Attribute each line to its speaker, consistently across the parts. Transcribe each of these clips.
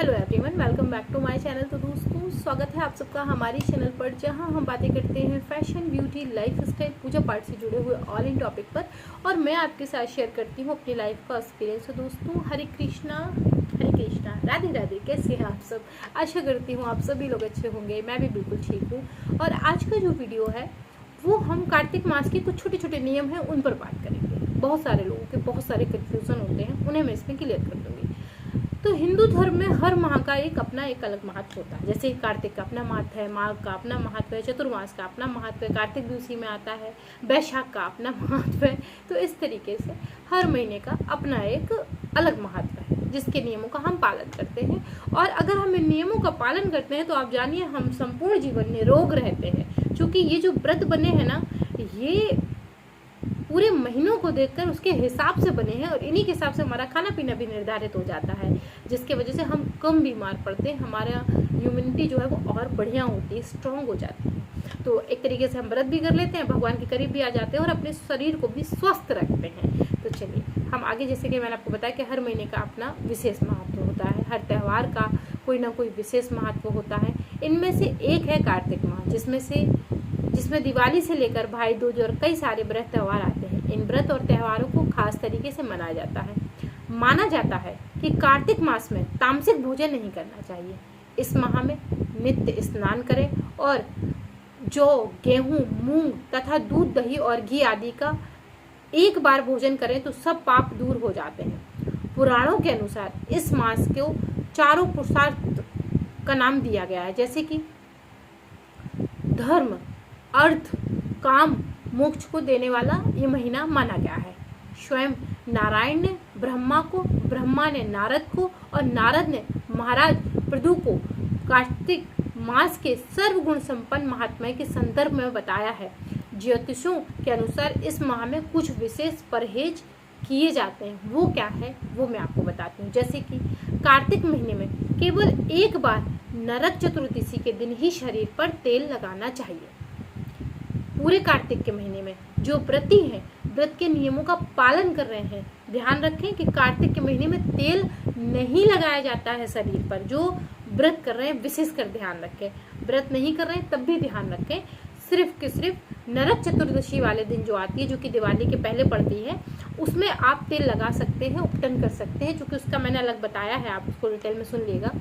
Speaker 1: Hello everyone, welcome back to my channel. तो दोस्तों, स्वागत है आप सबका हमारी चैनल पर, जहां हम बातें करते हैं फैशन, ब्यूटी, लाइफ स्टाइल, पूजा पाठ से जुड़े हुए ऑल इन टॉपिक पर। और मैं आपके साथ शेयर करती हूं अपनी लाइफ का एक्सपीरियंस। तो दोस्तों, हरे कृष्णा, राधे राधे। कैसे हैं आप सब? आशा करती हूँ आप सभी लोग अच्छे होंगे। मैं भी बिल्कुल ठीक हूँ। और आज का जो वीडियो है वो हम कार्तिक मास के कुछ छोटे छोटे नियम हैं उन पर बात करेंगे। बहुत सारे लोगों के बहुत सारे कन्फ्यूजन होते हैं, उन्हें मैं इसमें क्लियर कर दूंगी। तो हिंदू धर्म में हर माह का एक अलग महत्व होता है। जैसे कार्तिक का अपना महत्व है, माघ का अपना महत्व है, चतुर्मास का अपना महत्व है, कार्तिक भी उसी में आता है, वैशाख का अपना महत्व है। तो इस तरीके से हर महीने का अपना एक अलग महत्व है जिसके नियमों का हम पालन करते हैं। और अगर हम इन नियमों का पालन करते हैं तो आप जानिए हम संपूर्ण जीवन निरोग रहते हैं। क्योंकि ये जो व्रत बने हैं ना, ये पूरे महीनों को देखकर उसके हिसाब से बने हैं और इन्हीं के हिसाब से हमारा खाना पीना भी निर्धारित हो जाता है, जिसके वजह से हम कम बीमार पड़ते हैं, हमारा इम्यूनिटी जो है वो और बढ़िया होती है, स्ट्रांग हो जाती है। तो एक तरीके से हम व्रत भी कर लेते हैं, भगवान के करीब भी आ जाते हैं और अपने शरीर को भी स्वस्थ रखते हैं। तो चलिए हम आगे, जैसे कि मैंने आपको बताया कि हर महीने का अपना विशेष महत्व होता है, हर त्यौहार का कोई ना कोई विशेष महत्व होता है। इनमें से एक है कार्तिक माह, जिसमें दिवाली से लेकर भाई दूज और कई सारे व्रत त्यौहार आते हैं। इन व्रत और त्योहारों को खास तरीके से मनाया जाता है। माना जाता है कि कार्तिक मास में तामसिक भोजन नहीं करना चाहिए। इस माह में नित्य स्नान करें और जौ, गेहूं, मूंग तथा दूध, दही और घी आदि का एक बार भोजन करें तो सब पाप दूर हो जाते हैं। पुराणों के अनुसार इस मास को चारों पुरुषार्थ का नाम दिया गया है, जैसे कि धर्म, अर्थ, काम, मोक्ष को देने वाला ये महीना माना गया है। स्वयं नारायण ने ब्रह्मा को, ब्रह्मा ने नारद को और नारद ने महाराज पृथु को कार्तिक मास के सर्वगुण संपन्न महात्मा के संदर्भ में बताया है। ज्योतिषों के अनुसार इस माह में कुछ विशेष परहेज किए जाते हैं। वो क्या है वो मैं आपको बताती हूँ। जैसे कि कार्तिक महीने में केवल एक बार नरक चतुर्दशी के दिन ही शरीर पर तेल लगाना चाहिए। पूरे कार्तिक के महीने में जो व्रती हैं, व्रत के नियमों का पालन कर रहे हैं, ध्यान रखें कि कार्तिक के महीने में तेल नहीं लगाया जाता है शरीर पर। जो व्रत कर रहे हैं विशेष कर ध्यान रखें, व्रत नहीं कर रहे हैं तब भी ध्यान रखें। सिर्फ कि सिर्फ नरक चतुर्दशी वाले दिन जो आती है, जो कि दिवाली के पहले पड़ती है, उसमें आप तेल लगा सकते हैं, उपटन कर सकते हैं, क्योंकि उसका मैंने अलग बताया है, आप उसको डिटेल में सुन लीजिएगा।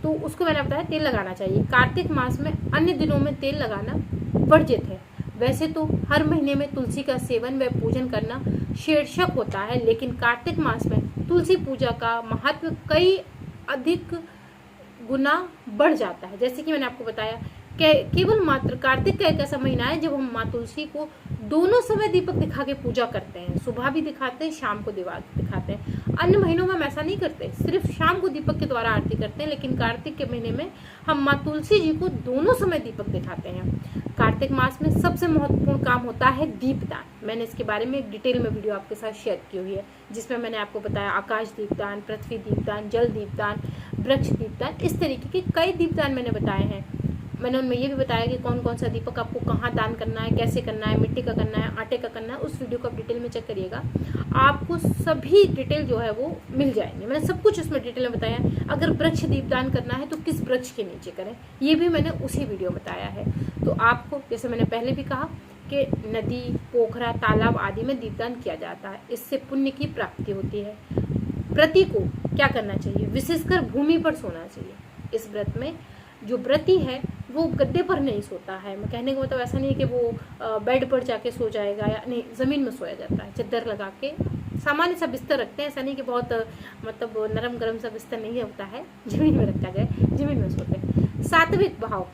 Speaker 1: तो उसको मैंने बताया तेल लगाना चाहिए। कार्तिक मास में अन्य दिनों में तेल लगाना वर्जित है। वैसे तो हर महीने में तुलसी का सेवन व पूजन करना शीर्षक होता है, लेकिन कार्तिक मास में तुलसी पूजा का महत्व कई अधिक गुना बढ़ जाता है। जैसे कि मैंने आपको बताया केवल मात्र कार्तिक का एक ऐसा महीना है जब हम माँ तुलसी को दोनों समय दीपक दिखा के पूजा करते हैं। सुबह भी दिखाते हैं, शाम को दिखाते हैं। अन्य महीनों में हम ऐसा नहीं करते, सिर्फ शाम को दीपक के द्वारा आरती करते हैं, लेकिन कार्तिक के महीने में हम माँ तुलसी जी को दोनों समय दीपक दिखाते हैं। कार्तिक मास में सबसे महत्वपूर्ण काम होता है दीपदान। मैंने इसके बारे में एक डिटेल में वीडियो आपके साथ शेयर की हुई है, जिसमें मैंने आपको बताया आकाश दीपदान, पृथ्वी दीपदान, जल दीपदान, वृक्ष दीपदान, इस तरीके के कई दीपदान मैंने बताए हैं। मैंने उनमें ये भी बताया कि कौन कौन सा दीपक आपको कहाँ दान करना है, कैसे करना है, मिट्टी का करना है, आटे का करना है। उस वीडियो को आप डिटेल में चेक करिएगा, आपको सभी डिटेल जो है वो मिल जाएंगे। मैंने सब कुछ उसमें डिटेल में बताया। अगर वृक्ष दीपदान करना है तो किस वृक्ष के नीचे करें, ये भी मैंने उसी वीडियो में बताया है। तो आपको, जैसे मैंने पहले भी कहा कि नदी, पोखरा, तालाब आदि में दीपदान किया जाता है, इससे पुण्य की प्राप्ति होती है। व्रती को क्या करना चाहिए? विशेषकर भूमि पर सोना चाहिए। इस व्रत में जो व्रती है वो गद्दे पर नहीं सोता है। मैं कहने का मतलब ऐसा नहीं है कि वो बेड पर जाके सो जाएगा, या नहीं, ज़मीन में सोया जाता है। चादर लगा के सामान्य सा बिस्तर रखते हैं, ऐसा नहीं कि बहुत मतलब नरम गरम सा बिस्तर नहीं होता है, ज़मीन में रखा जाए, ज़मीन में सोते हैं। सात्विक भाव,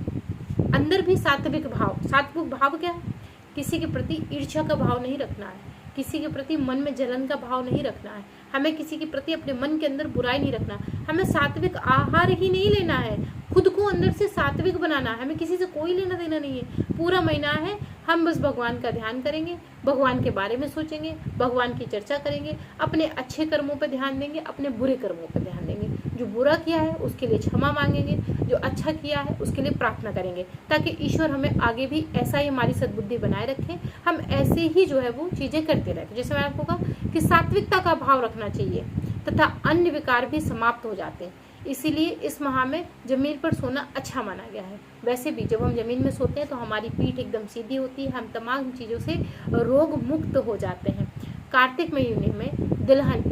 Speaker 1: अंदर भी सात्विक भाव। सात्विक भाव क्या है? किसी के प्रति ईर्ष्या का भाव नहीं रखना है, किसी के प्रति मन में जलन का भाव नहीं रखना है, हमें किसी के प्रति अपने मन के अंदर बुराई नहीं रखना, हमें सात्विक आहार ही नहीं लेना है, खुद को अंदर से सात्विक बनाना है, हमें किसी से कोई लेना देना नहीं है। पूरा महीना है हम बस भगवान का ध्यान करेंगे, भगवान के बारे में सोचेंगे, भगवान की चर्चा करेंगे, अपने अच्छे कर्मों पर ध्यान देंगे, अपने बुरे कर्मों पर ध्यान देंगे। जो बुरा किया है उसके लिए क्षमा मांगेंगे, जो अच्छा किया है उसके लिए प्रार्थना करेंगे, ताकि ईश्वर हमें आगे भी ऐसा ही हमारी सद्बुद्धि बनाए रखें, हम ऐसे ही जो है वो चीज़ें करते रहें। जैसे मैंने आपको कहा कि सात्विकता का भाव रखना चाहिए तथा अन्य विकार भी समाप्त हो जाते हैं। इसीलिए इस माह में जमीन पर सोना अच्छा माना गया है। वैसे भी जब हम जमीन में सोते हैं तो हमारी पीठ एकदम सीधी होती है, हम तमाम चीज़ों से रोग मुक्त हो जाते हैं। कार्तिक महीने में तिलहन,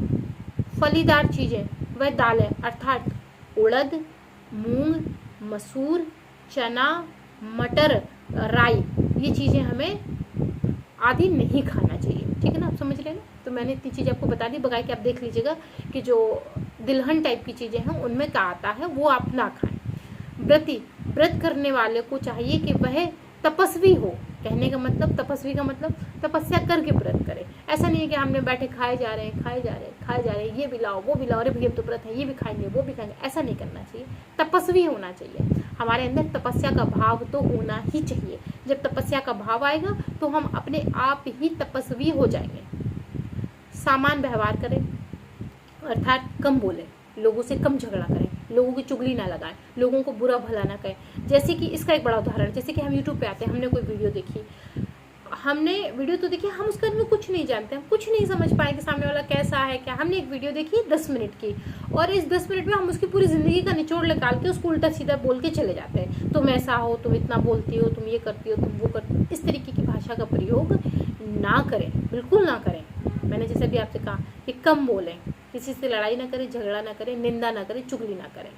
Speaker 1: फलीदार चीज़ें व दालें अर्थात उड़द, मूंग, मसूर, चना, मटर, राई, ये चीज़ें हमें आदि नहीं खाना चाहिए। ठीक है ना, आप समझ रहे हैं ना। तो मैंने इतनी चीज़ें आपको बता दी, बगैर कि आप देख लीजिएगा कि जो तिलहन टाइप की चीज़ें हैं उनमें क्या आता है वो आप ना खाएं। व्रत करने वाले को चाहिए कि वह तपस्वी हो। कहने का मतलब, तपस्वी का मतलब तपस्या करके व्रत करे। ऐसा नहीं है कि हमने बैठे खाए जा रहे हैं, ये भी लाओ वो भी लाओ, अरे भैया तो व्रत है, ये भी खाएंगे वो भी खाएंगे, ऐसा नहीं करना चाहिए। तपस्वी होना चाहिए, हमारे अंदर तपस्या का भाव तो होना ही चाहिए। जब तपस्या का भाव आएगा तो हम अपने आप ही तपस्वी हो जाएंगे। सामान व्यवहार करें अर्थात कम बोले, लोगों से कम झगड़ा करें, लोगों की चुगली ना लगाएं, लोगों को बुरा भला ना कहें। जैसे कि इसका एक बड़ा उदाहरण, जैसे कि हम YouTube पे आते हैं, हमने कोई वीडियो देखी, हमने वीडियो तो देखी, हम उसके बारे में कुछ नहीं जानते, हम कुछ नहीं समझ पाए कि सामने वाला कैसा है क्या। हमने एक वीडियो देखी 10 मिनट की, और इस 10 मिनट में हम उसकी पूरी ज़िंदगी का निचोड़ निकाल के उसको उल्टा सीधा बोल के चले जाते हैं। तुम ऐसा हो, तुम इतना बोलती हो, तुम ये करती हो, तुम वो करती हो। इस तरीके की भाषा का प्रयोग ना करें, बिल्कुल ना करें। मैंने जैसे भी आपसे कहा कि कम बोलें, किसी से लड़ाई ना करें, झगड़ा ना करें, निंदा ना करें, चुगली ना करें,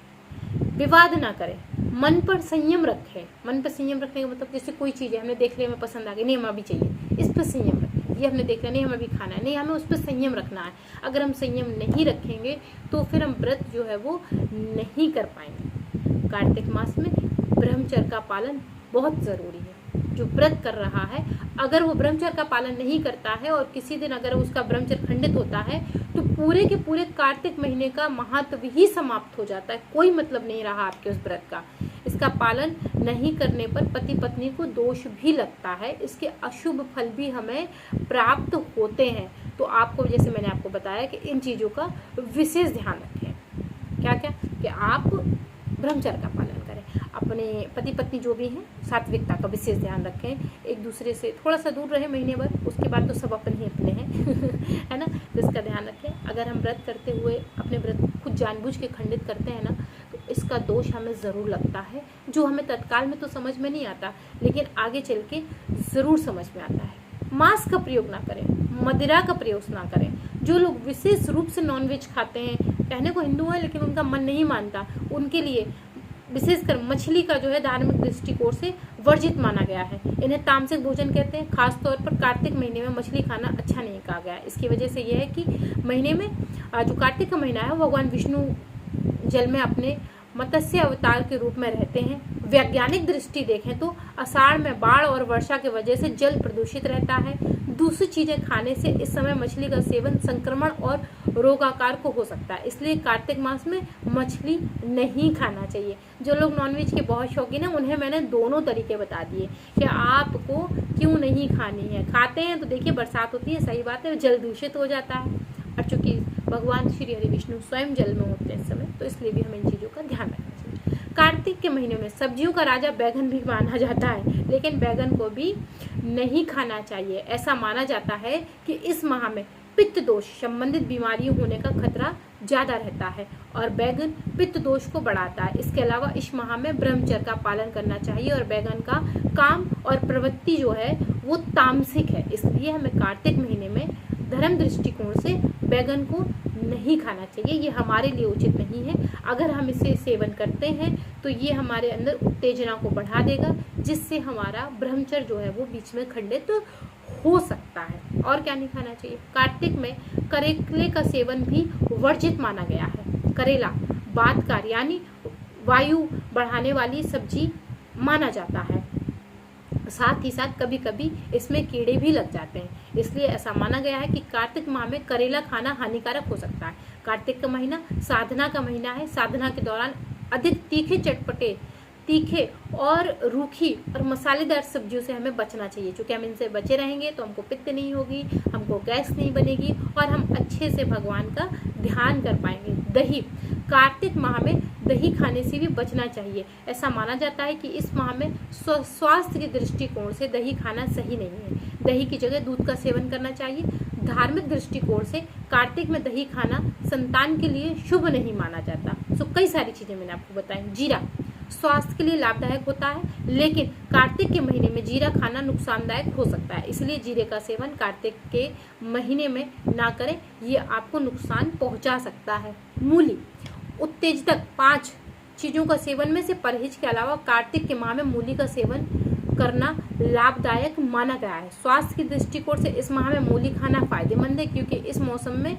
Speaker 1: विवाद ना करें, मन पर संयम रखें। मन पर संयम रखने का मतलब, जैसे कोई चीज़ है हमने देख लिया, हमें पसंद आ गई, नहीं हमें अभी चाहिए, इस पर संयम रखें। ये हमने देख लिया, नहीं हमें अभी खाना है, नहीं हमें उस पर संयम रखना है। अगर हम संयम नहीं रखेंगे तो फिर हम व्रत जो है वो नहीं कर पाएंगे। कार्तिक मास में ब्रह्मचर्य का पालन बहुत ज़रूरी है। जो व्रत कर रहा है, अगर वो ब्रह्मचर्य का पालन नहीं करता है और किसी दिन अगर उसका ब्रह्मचर्य खंडित होता है तो पूरे के पूरे कार्तिक महीने का महत्व ही समाप्त हो जाता है। कोई मतलब नहीं रहा आपके उस व्रत का। इसका पालन नहीं करने पर पति पत्नी को दोष भी लगता है, इसके अशुभ फल भी हमें प्राप्त होते हैं। तो आपको, जैसे मैंने आपको बताया कि इन चीज़ों का विशेष ध्यान रखें। क्या क्या कि आप ब्रह्मचर्य का पालन करें, अपने पति पत्नी जो भी हैं सात्विकता का विशेष ध्यान रखें, एक दूसरे से थोड़ा सा दूर रहे महीने भर, उसके बाद तो सब अपने ही अपने हैं है ना। तो इसका ध्यान रखें। अगर हम व्रत करते हुए अपने व्रत खुद जानबूझ के खंडित करते हैं ना, तो इसका दोष हमें ज़रूर लगता है, जो हमें तत्काल में तो समझ में नहीं आता, लेकिन आगे चल के ज़रूर समझ में आता है। मांस का प्रयोग ना करें, मदिरा का प्रयोग ना करें। जो लोग विशेष रूप से नॉनवेज खाते हैं, कहने को हिंदू है लेकिन उनका मन नहीं मानता, उनके लिए विशेषकर मछली का जो है धार्मिक दृष्टिकोण से वर्जित माना गया है। इन्हें तामसिक भोजन कहते हैं। खास तौर पर कार्तिक महीने में मछली खाना अच्छा नहीं कहा गया है। इसकी वजह से यह है कि महीने में जो कार्तिक का महीना है, भगवान विष्णु जल में अपने मत्स्य अवतार के रूप में रहते हैं। वैज्ञानिक दृष्टि देखें तो आषाढ़ में बाढ़ और वर्षा की वजह से जल प्रदूषित रहता है। दूसरी चीजें खाने से इस समय मछली का सेवन संक्रमण और रोगाकार को हो सकता है, इसलिए कार्तिक मास में मछली नहीं खाना चाहिए। जो लोग नॉनवेज के बहुत शौकीन हैं उन्हें मैंने दोनों तरीके बता दिए कि आपको क्यों नहीं खानी है। खाते हैं तो देखिए बरसात होती है, सही बात है, जल दूषित हो जाता है, और चूंकि भगवान श्री हरि विष्णु स्वयं जल में होते हैं इस समय, तो इसलिए भी हमें इन चीज़ों का ध्यान रखना चाहिए। कार्तिक के महीने में सब्जियों का राजा बैगन भी माना जाता है, लेकिन बैगन को भी नहीं खाना चाहिए। ऐसा माना जाता है कि इस माह में पित्त दोष संबंधित बीमारियों होने का खतरा ज़्यादा रहता है और बैगन पित्त दोष को बढ़ाता है। इसके अलावा इस माह में ब्रह्मचर्य का पालन करना चाहिए और बैगन का काम और प्रवृत्ति जो है वो तामसिक है, इसलिए हमें कार्तिक महीने में धर्म दृष्टिकोण से बैगन को नहीं खाना चाहिए। ये हमारे लिए उचित नहीं है। अगर हम इसे सेवन करते हैं तो ये हमारे अंदर उत्तेजना को बढ़ा देगा, जिससे हमारा ब्रह्मचर्य जो है वो बीच में खंडित हो सकता है। और क्या नहीं खाना चाहिए? कार्तिक में करेले का सेवन भी वर्जित माना गया है। करेला वातकार यानी वायु बढ़ाने वाली सब्जी माना जाता है। साथ ही साथ कभी कभी इसमें कीड़े भी लग जाते हैं, इसलिए ऐसा माना गया है कि कार्तिक माह में करेला खाना हानिकारक हो सकता है। कार्तिक का महीना साधना का महीना है। साधना के दौरान अधिक तीखे चटपटे तीखे और रूखी और मसालेदार सब्जियों से हमें बचना चाहिए। चूँकि हम इनसे बचे रहेंगे तो हमको पित्त नहीं होगी, हमको गैस नहीं बनेगी और हम अच्छे से भगवान का ध्यान कर पाएंगे। दही, कार्तिक माह में दही खाने से भी बचना चाहिए। ऐसा माना जाता है कि इस माह में स्वास्थ्य के दृष्टिकोण से दही खाना सही नहीं है। दही की जगह दूध का सेवन करना चाहिए। धार्मिक दृष्टिकोण से कार्तिक में दही खाना संतान के लिए शुभ नहीं माना जाता। सो कई सारी चीजें मैंने आपको बताई। जीरा स्वास्थ्य के लिए लाभदायक होता है, लेकिन कार्तिक के महीने में जीरा खाना नुकसानदायक हो सकता है, इसलिए जीरे का सेवन कार्तिक के महीने में ना करें, ये आपको नुकसान पहुंचा सकता है। मूली उत्तेजक 5 चीजों का सेवन में से परहेज के अलावा कार्तिक के माह में मूली का सेवन करना लाभदायक माना गया है। स्वास्थ्य की दृष्टिकोण से इस माह में मूली खाना फायदेमंद है, क्योंकि इस मौसम में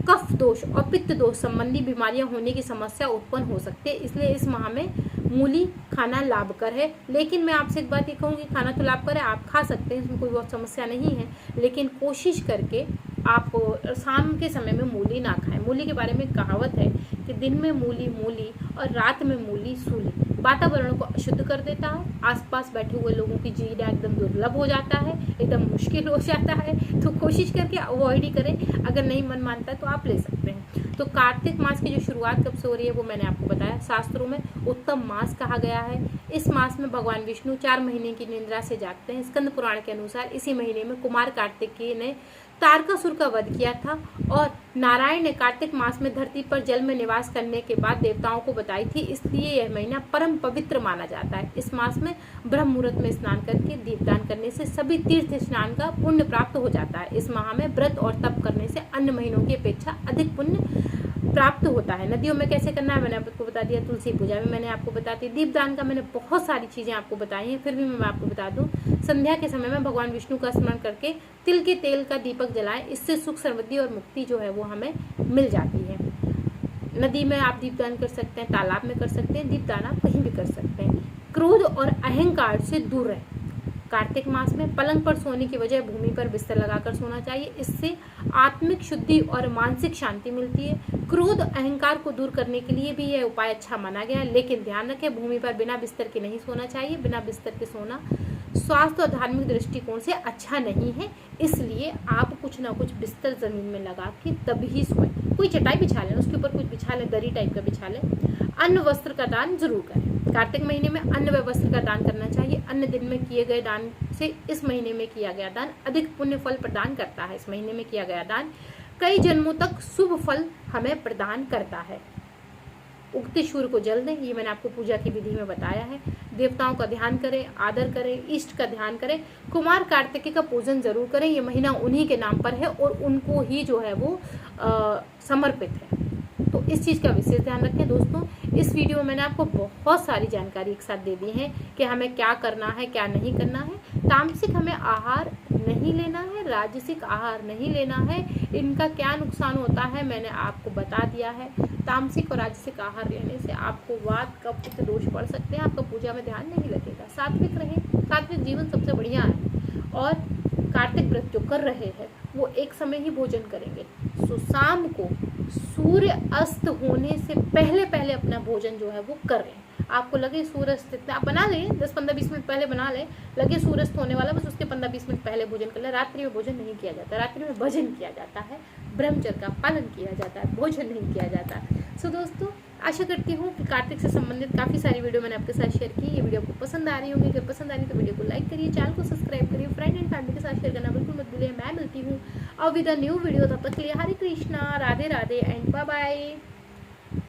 Speaker 1: कफ दोष और पित्त दोष संबंधी बीमारियां होने की समस्या उत्पन्न हो सकती है, इसलिए इस माह में मूली खाना लाभकर है। लेकिन मैं आपसे एक बात ये कहूँगी, खाना तो लाभकर है, आप खा सकते हैं, इसमें कोई बहुत समस्या नहीं है, लेकिन कोशिश करके आप शाम के समय में मूली ना खाएं। मूली के बारे में कहावत है कि दिन में मूली मूली और रात में मूली सूली। वातावरण को अशुद्ध कर देता है, आसपास बैठे हुए लोगों की जीना एकदम दुर्लभ हो जाता है, एकदम मुश्किल हो जाता है, तो कोशिश करके अवॉइड ही करें। अगर नहीं मन मानता है तो आप ले सकते हैं। तो कार्तिक मास की जो शुरुआत कब से हो रही है वो मैंने आपको बताया। शास्त्रों में उत्तम मास कहा गया है। इस मास में भगवान विष्णु 4 महीने की निद्रा से जागते हैं। स्कंद पुराण के अनुसार इसी महीने में कुमार कार्तिकेय ने तारकासुर का वध किया था, और नारायण ने कार्तिक मास में धरती पर जल में निवास करने के बाद देवताओं को बताई थी, इसलिए यह महीना परम पवित्र माना जाता है। इस मास में ब्रह्म मुहूर्त में स्नान करके दीपदान करने से सभी तीर्थ स्नान का पुण्य प्राप्त हो जाता है। इस माह में व्रत और तप करने से अन्य महीनों की अपेक्षा अधिक पुण्य प्राप्त होता है। नदियों में कैसे करना है मैंने आपको बता दिया, तुलसी पूजा में मैंने आपको बता दी, दीपदान का मैंने बहुत सारी चीजें आपको बताई हैं, फिर भी मैं आपको बता दूं, संध्या के समय में भगवान विष्णु का स्मरण करके तिल के तेल का दीपक जलाएं, इससे सुख समृद्धि और मुक्ति जो है वो हमें मिल जाती है। नदी में आप दीपदान कर सकते हैं, तालाब में कर सकते हैं, दीपदान आप कहीं भी कर सकते हैं। क्रोध और अहंकार से दूर रहें। कार्तिक मास में पलंग पर सोने की बजाय भूमि पर बिस्तर लगाकर सोना चाहिए, इससे आत्मिक शुद्धि और मानसिक शांति मिलती है। क्रोध अहंकार को दूर करने के लिए भी यह उपाय अच्छा माना गया है, लेकिन ध्यान रखें भूमि पर बिना बिस्तर के नहीं सोना चाहिए। बिना बिस्तर के सोना स्वास्थ्य और धार्मिक दृष्टिकोण से अच्छा नहीं है, इसलिए आप कुछ ना कुछ बिस्तर जमीन में लगा के तभी सोएं। कोई चटाई बिछा लें, उसके ऊपर कुछ बिछा लें, दरी टाइप का बिछा लें। अन्न वस्त्र का दान जरूर करें। कार्तिक महीने में अन्न व वस्त्र का दान करना चाहिए। अन्य दिन में किए गए दान से इस महीने में किया गया दान अधिक पुण्य फल प्रदान करता है। इस महीने में किया गया दान कई जन्मों तक शुभ फल हमें प्रदान करता है। उगते सूर्य को जल दें, ये मैंने आपको पूजा की विधि में बताया है। देवताओं का ध्यान करें, आदर करें, इष्ट का ध्यान करें। कुमार कार्तिकेय का पूजन जरूर करें, ये महीना उन्हीं के नाम पर है और उनको ही जो है वो समर्पित है, तो इस चीज़ का विशेष ध्यान रखें। दोस्तों इस वीडियो में मैंने आपको बहुत सारी जानकारी एक साथ दे दी है कि हमें क्या करना है क्या नहीं करना है। तामसिक हमें आहार नहीं लेना है, राजसिक आहार नहीं लेना है, इनका क्या नुकसान होता है मैंने आपको बता दिया है। तामसिक और राजसिक आहार लेने से आपको वात कफ पित्त दोष पड़ सकते हैं, आपका पूजा में ध्यान नहीं लगेगा। सात्विक रहें, सात्विक जीवन सबसे बढ़िया है। और कार्तिक व्रत जो कर रहे हैं वो एक समय ही भोजन करेंगे, सो शाम को सूर्य अस्त होने से पहले पहले अपना भोजन जो है वो कर लें। आपको लगे सूर्य अस्त, आप बना लें 10-15-20 मिनट पहले बना लें, लगे सूर्य अस्त होने वाला बस उसके 15-20 मिनट पहले भोजन कर लें। रात्रि में भोजन नहीं किया जाता, रात्रि में भजन किया जाता है, ब्रह्मचर्य का पालन किया जाता है, भोजन नहीं किया जाता। सो दोस्तों आशा करती हूँ कि कार्तिक से संबंधित काफ़ी सारी वीडियो मैंने आपके साथ शेयर की। ये वीडियो आपको पसंद आ रही होंगी, अगर पसंद आ रही तो वीडियो को लाइक करिए, चैनल को सब्सक्राइब करिए, फ्रेंड एंड फैमिली के साथ शेयर करना बिल्कुल मत भूलिए। मैं मिलती हूँ और विद अ न्यू वीडियो, तब तक के लिए Hare Krishna, Radhe Radhe and bye bye.